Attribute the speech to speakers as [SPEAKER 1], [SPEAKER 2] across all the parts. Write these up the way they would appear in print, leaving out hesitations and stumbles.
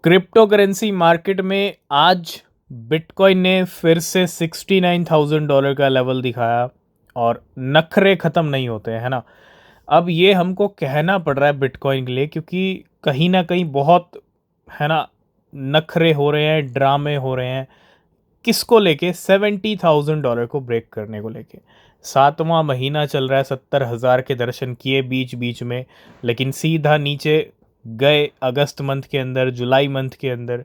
[SPEAKER 1] Crypto currency market में आज bitcoin ने फिर से $69,000 का लेवल दिखाया और नखरे ख़त्म नहीं होते हैं, है ना। अब ये हमको कहना पड़ रहा है बिटकॉइन के लिए, क्योंकि कहीं ना कहीं बहुत, है ना, नखरे हो रहे हैं, ड्रामे हो रहे हैं। किसको लेके? $70,000 को ब्रेक करने को लेके। 7वां महीना चल रहा है, 70,000 के दर्शन किए बीच बीच में, लेकिन सीधा नीचे गए अगस्त मंथ के अंदर, जुलाई मंथ के अंदर।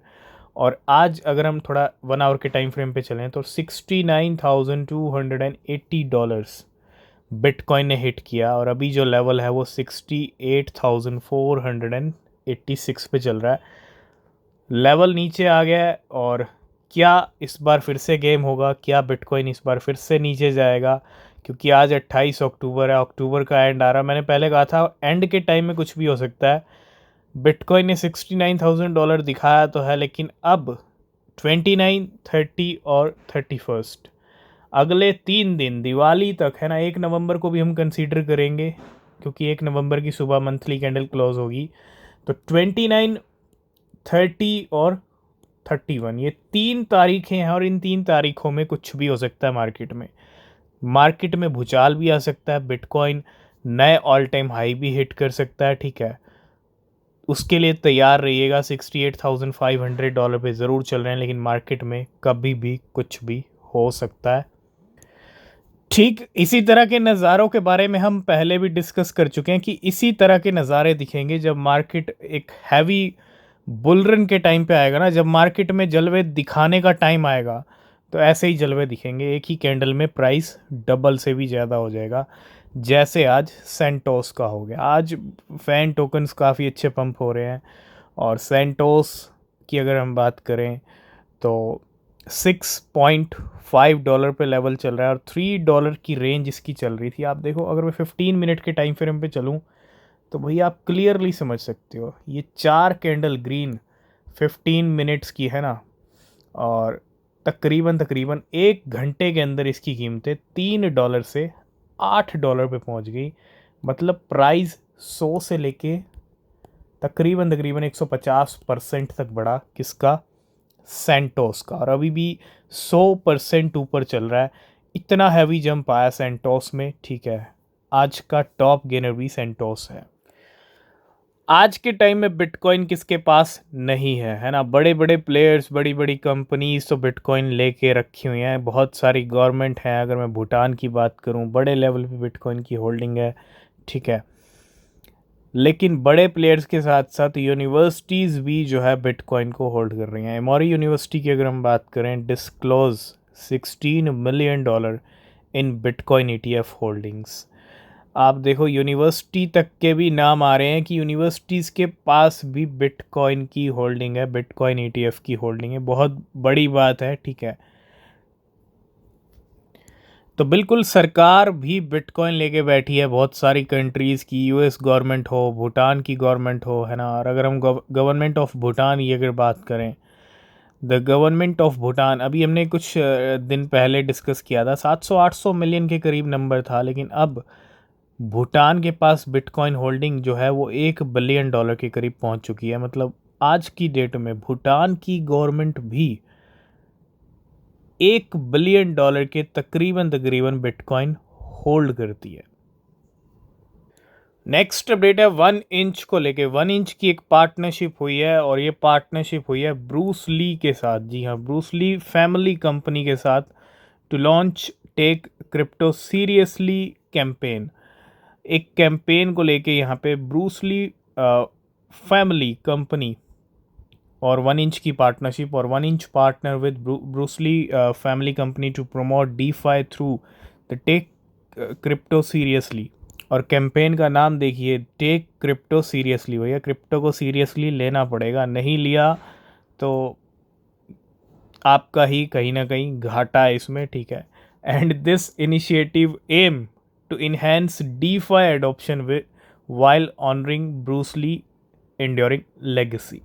[SPEAKER 1] और आज अगर हम थोड़ा 1 आवर के टाइम फ्रेम पे चलें तो $69,280 बिटकॉइन ने हिट किया, और अभी जो लेवल है वो 68,486 पे चल रहा है। लेवल नीचे आ गया है, और क्या इस बार फिर से गेम होगा? क्या बिटकॉइन इस बार फिर से नीचे जाएगा? क्योंकि आज 28 अक्टूबर है, अक्टूबर का एंड आ रहा है। मैंने पहले कहा था एंड के टाइम में कुछ भी हो सकता है। बिटकॉइन ने $69,000 दिखाया तो है, लेकिन अब 29, 30 और 31 अगले 3 दिन दिवाली तक, है ना, 1 नवंबर को भी हम कंसीडर करेंगे, क्योंकि 1 नवंबर की सुबह मंथली कैंडल क्लोज होगी। तो 29, 30 और 31, ये 3 तारीखें हैं, और इन 3 तारीखों में कुछ भी हो सकता है मार्केट में। मार्केट में भूचाल भी आ सकता है, बिटकॉइन नए ऑल टाइम हाई भी हिट कर सकता है, ठीक है। उसके लिए तैयार रहिएगा। $68,500 पे ज़रूर चल रहे हैं, लेकिन मार्केट में कभी भी कुछ भी हो सकता है। ठीक इसी तरह के नज़ारों के बारे में हम पहले भी डिस्कस कर चुके हैं कि इसी तरह के नज़ारे दिखेंगे जब मार्केट एक हैवी बुलरन के टाइम पे आएगा ना, जब मार्केट में जलवे दिखाने का टाइम आएगा, तो ऐसे ही जलवे दिखेंगे। एक ही कैंडल में प्राइस डबल से भी ज़्यादा हो जाएगा, जैसे आज सेंटोस का हो गया। आज फैन टोकन्स काफ़ी अच्छे पंप हो रहे हैं, और सेंटोस की अगर हम बात करें तो $6.5 पे लेवल चल रहा है, और $3 की रेंज इसकी चल रही थी। आप देखो, अगर मैं 15 मिनट के टाइम फ्रेम पे चलूँ तो भैया आप क्लियरली समझ सकते हो, ये 4 कैंडल ग्रीन 15 मिनट्स की है ना, और तकरीबन तकरीबन 1 घंटे के अंदर इसकी कीमतें $3 से $8 पे पहुंच गई। मतलब प्राइस 100 से लेके तकरीबन तकरीबन 150% तक बढ़ा। किसका? सेंटोस का। और अभी भी 100% ऊपर चल रहा है। इतना हैवी जंप आया सेंटोस में, ठीक है। आज का टॉप गेनर भी सेंटोस है। आज के टाइम में बिटकॉइन किसके पास नहीं है, है ना। बड़े बड़े प्लेयर्स, बड़ी बड़ी कंपनीज तो बिटकॉइन लेके रखी हुई हैं। बहुत सारी गवर्नमेंट हैं, अगर मैं भूटान की बात करूं, बड़े लेवल पे बिटकॉइन की होल्डिंग है, ठीक है। लेकिन बड़े प्लेयर्स के साथ साथ यूनिवर्सिटीज़ भी जो है बिटकॉइन को होल्ड कर रही हैं। एमोरी यूनिवर्सिटी की अगर हम बात करें, disclose $16 million in bitcoin ETF holdings. आप देखो, यूनिवर्सिटी तक के भी नाम आ रहे हैं कि यूनिवर्सिटीज़ के पास भी बिटकॉइन की होल्डिंग है, बिटकॉइन ETF की होल्डिंग है। बहुत बड़ी बात है, ठीक है। तो बिल्कुल सरकार भी बिटकॉइन लेके बैठी है, बहुत सारी कंट्रीज़ की, US गवर्नमेंट हो, भूटान की गवर्नमेंट हो, है ना। और अगर हम गवर्नमेंट ऑफ भूटान की अगर बात करें, द गवर्नमेंट ऑफ भूटान, अभी हमने कुछ दिन पहले डिस्कस किया था, 700-800 मिलियन के करीब नंबर था, लेकिन अब भूटान के पास बिटकॉइन होल्डिंग जो है वो $1 बिलियन के करीब पहुंच चुकी है। मतलब आज की डेट में भूटान की गवर्नमेंट भी $1 बिलियन के तकरीबन तकरीबन बिटकॉइन होल्ड करती है। नेक्स्ट अपडेट है 1 इंच को लेके। 1 इंच की एक पार्टनरशिप हुई है, और ये पार्टनरशिप हुई है ब्रूस ली के साथ। जी हाँ, ब्रूस ली फैमिली कंपनी के साथ, to launch tech crypto seriously campaign. एक कैंपेन को लेके यहाँ पे ब्रूस ली फैमिली कंपनी और 1 इंच की पार्टनरशिप, और 1 inch partner with Bruce Lee family company to promote DeFi through the tech crypto seriously. और कैंपेन का नाम देखिए, टेक क्रिप्टो सीरियसली। भैया क्रिप्टो को सीरियसली लेना पड़ेगा, नहीं लिया तो आपका ही कहीं ना कहीं घाटा है इसमें, ठीक है। And this initiative aim to enhance DeFi adoption with while honoring Bruce Lee enduring legacy.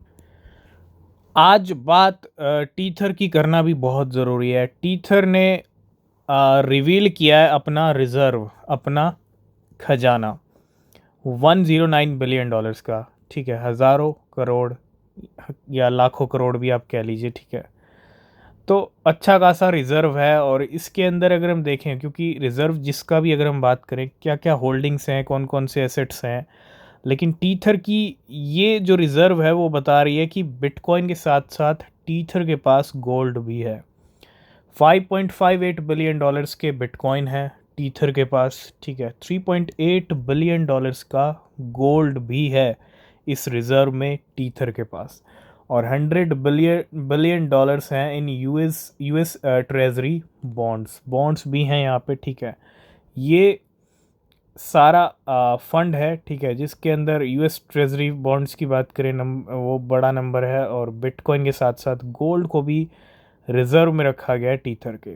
[SPEAKER 1] आज बात टीथर की करना भी बहुत ज़रूरी है। टीथर ने रिवील किया है अपना रिज़र्व, अपना खजाना $109 बिलियन का, ठीक है, हज़ारों करोड़ या लाखों करोड़ भी आप कह लीजिए, ठीक है। तो अच्छा खासा रिज़र्व है, और इसके अंदर अगर हम देखें, क्योंकि रिज़र्व जिसका भी अगर हम बात करें क्या क्या होल्डिंग्स हैं, कौन कौन से एसेट्स हैं, लेकिन टीथर की ये जो रिज़र्व है वो बता रही है कि बिटकॉइन के साथ साथ टीथर के पास गोल्ड भी है। 5.58 बिलियन डॉलर्स के बिटकॉइन है टीथर के पास, ठीक है। 3.8 बिलियन डॉलर्स का गोल्ड भी है इस रिज़र्व में टीथर के पास, और 100 बिलियन डॉलर्स हैं इन यूएस ट्रेजरी बॉन्ड्स भी हैं यहाँ पे, ठीक है। ये सारा फंड है, ठीक है, जिसके अंदर यूएस ट्रेजरी बॉन्ड्स की बात करें वो बड़ा नंबर है, और बिटकॉइन के साथ साथ गोल्ड को भी रिज़र्व में रखा गया है टीथर के।